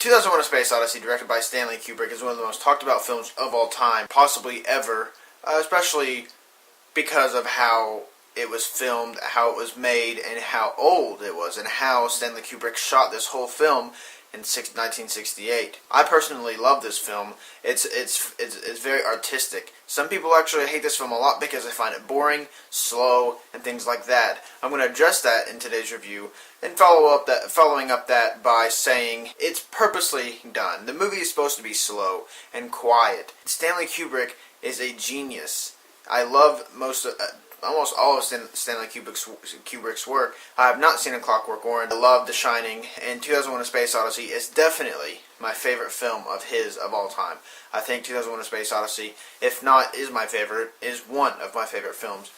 2001: A Space Odyssey, directed by Stanley Kubrick, is one of the most talked about films of all time, possibly ever, especially because of how it was filmed, how it was made, and how old it was, and how Stanley Kubrick shot this whole film in 1968. I personally love this film. It's very artistic. Some people actually hate this film a lot because they find it boring, slow, and things like that. I'm going to address that in today's review and following up that by saying it's purposely done. The movie is supposed to be slow and quiet. Stanley Kubrick is a genius. I love almost all of Stanley Kubrick's work. I have not seen A Clockwork Orange. I love The Shining, and 2001: A Space Odyssey is definitely my favorite film of his of all time. I think 2001: A Space Odyssey, if not is my favorite, is one of my favorite films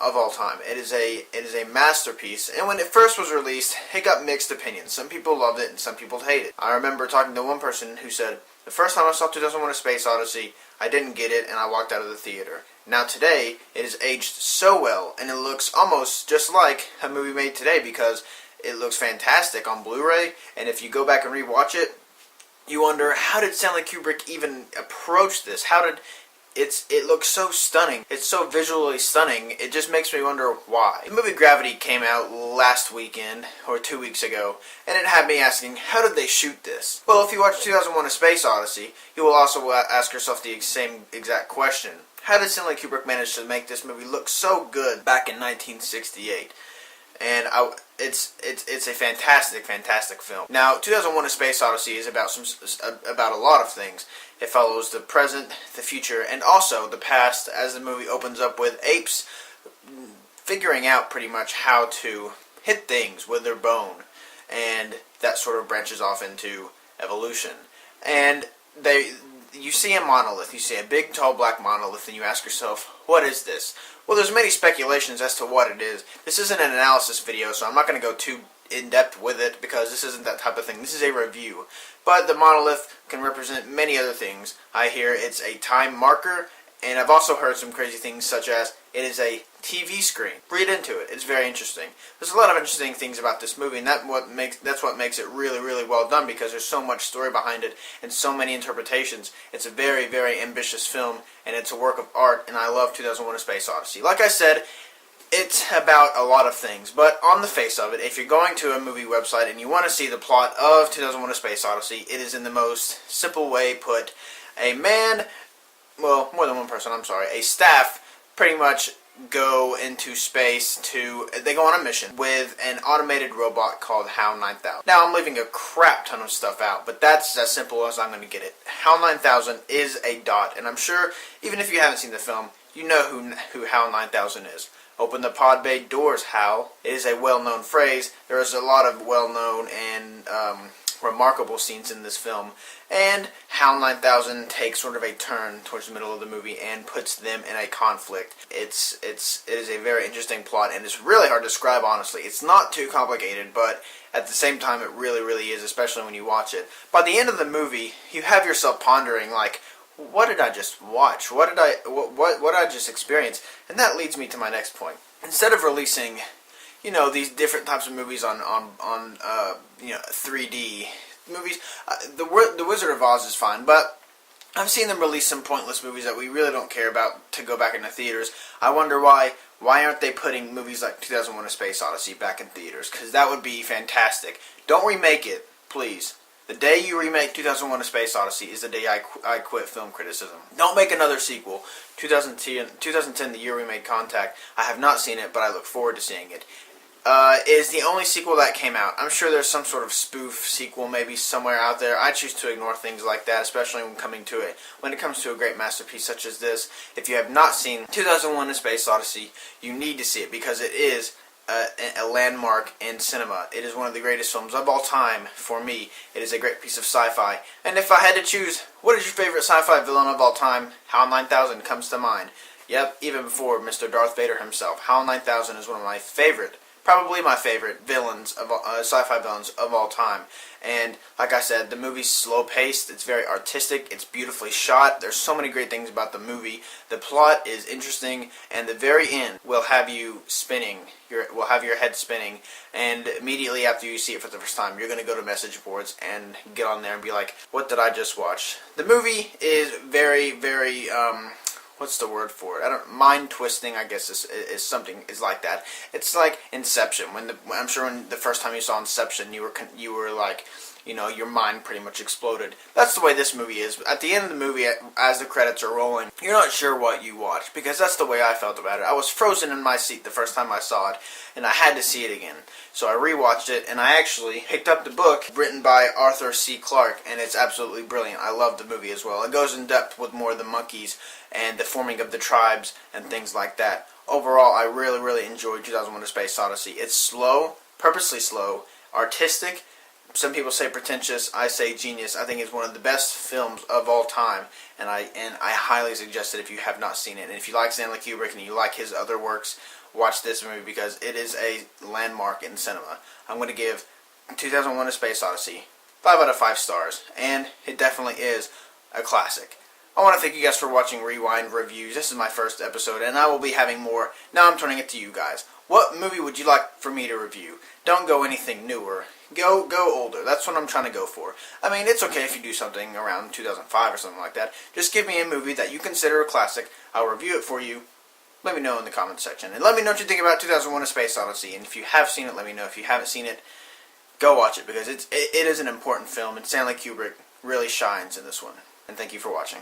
of all time. It is a masterpiece, and when it first was released, it got mixed opinions. Some people loved it and some people hated it. I remember talking to one person who said, the first time I saw 2001: A Space Odyssey, I didn't get it and I walked out of the theater. Now today, it has aged so well, and it looks almost just like a movie made today because it looks fantastic on Blu-ray, and if you go back and rewatch it, you wonder, how did Stanley Kubrick even approach this? It looks so stunning. It's so visually stunning, it just makes me wonder why. The movie Gravity came out last weekend, or 2 weeks ago, and it had me asking, how did they shoot this? Well, if you watch 2001: A Space Odyssey, you will also ask yourself the same exact question. How did Stanley Kubrick manage to make this movie look so good back in 1968? And it's a fantastic film. Now, 2001: A Space Odyssey is about a lot of things. It follows the present, the future, and also the past, as the movie opens up with apes figuring out pretty much how to hit things with their bone, and that sort of branches off into evolution. And you see a monolith, you see a big, tall, black monolith, and you ask yourself, what is this? Well, there's many speculations as to what it is. This isn't an analysis video, so I'm not going to go too in-depth with it, because this isn't that type of thing. This is a review. But the monolith can represent many other things. I hear it's a time marker, and I've also heard some crazy things such as it is a TV screen. Read into it. It's very interesting. There's a lot of interesting things about this movie, and that's what makes it really, really well done, because there's so much story behind it and so many interpretations. It's a very, very ambitious film, and it's a work of art, and I love 2001: A Space Odyssey. Like I said, it's about a lot of things, but on the face of it, if you're going to a movie website and you want to see the plot of 2001: A Space Odyssey, it is in the most simple way put. A man, well, more than one person, I'm sorry, a staff pretty much go into space they go on a mission with an automated robot called HAL 9000. Now, I'm leaving a crap ton of stuff out, but that's as simple as I'm going to get it. HAL 9000 is a dot, and I'm sure, even if you haven't seen the film, you know who HAL 9000 is. Open the pod bay doors, Hal. It is a well-known phrase. There is a lot of well-known and remarkable scenes in this film, and HAL 9000 takes sort of a turn towards the middle of the movie and puts them in a conflict. It is a very interesting plot, and it's really hard to describe, honestly. It's not too complicated, but at the same time it really, really is, especially when you watch it. By the end of the movie, you have yourself pondering, like, what did I just watch? What did I just experience? And that leads me to my next point. Instead of releasing, these different types of movies on 3D movies, the Wizard of Oz is fine, but I've seen them release some pointless movies that we really don't care about to go back into theaters. I wonder why aren't they putting movies like 2001: A Space Odyssey back in theaters? Because that would be fantastic. Don't remake it, please. The day you remake 2001: A Space Odyssey is the day I quit film criticism. Don't make another sequel. 2010, the year we made Contact. I have not seen it, but I look forward to seeing it. It is the only sequel that came out. I'm sure there's some sort of spoof sequel maybe somewhere out there. I choose to ignore things like that, especially when it comes to a great masterpiece such as this. If you have not seen 2001: A Space Odyssey, you need to see it, because it is a landmark in cinema. It is one of the greatest films of all time for me. It is a great piece of sci-fi. And if I had to choose, what is your favorite sci-fi villain of all time? HAL 9000 comes to mind. Yep, even before Mr. Darth Vader himself. HAL 9000 is one of my favorite probably my favorite sci-fi villains of all time. And like I said, the movie's slow-paced, it's very artistic, it's beautifully shot, there's so many great things about the movie. The plot is interesting, and the very end will have you spinning, will have your head spinning, and immediately after you see it for the first time, you're going to go to message boards and get on there and be like, what did I just watch? The movie is very, very, what's the word for it? Mind twisting, I guess is something is like that. It's like Inception. I'm sure when the first time you saw Inception, you were like, your mind pretty much exploded. That's the way this movie is. At the end of the movie, as the credits are rolling, you're not sure what you watched, because that's the way I felt about it. I was frozen in my seat the first time I saw it, and I had to see it again. So I rewatched it, and I actually picked up the book written by Arthur C. Clarke, and it's absolutely brilliant. I love the movie as well. It goes in depth with more of the monkeys and the forming of the tribes and things like that. Overall, I really, really enjoyed 2001: A Space Odyssey. It's slow, purposely slow, artistic. Some people say pretentious, I say genius. I think it's one of the best films of all time, and I highly suggest it if you have not seen it. And if you like Stanley Kubrick and you like his other works, watch this movie because it is a landmark in cinema. I'm going to give 2001: A Space Odyssey 5 out of 5 stars, and it definitely is a classic. I want to thank you guys for watching Rewind Reviews. This is my first episode, and I will be having more. Now I'm turning it to you guys. What movie would you like for me to review? Don't go anything newer. Go older. That's what I'm trying to go for. I mean, it's okay if you do something around 2005 or something like that. Just give me a movie that you consider a classic. I'll review it for you. Let me know in the comments section. And let me know what you think about 2001: A Space Odyssey. And if you have seen it, let me know. If you haven't seen it, go watch it, because it is an important film, and Stanley Kubrick really shines in this one. And thank you for watching.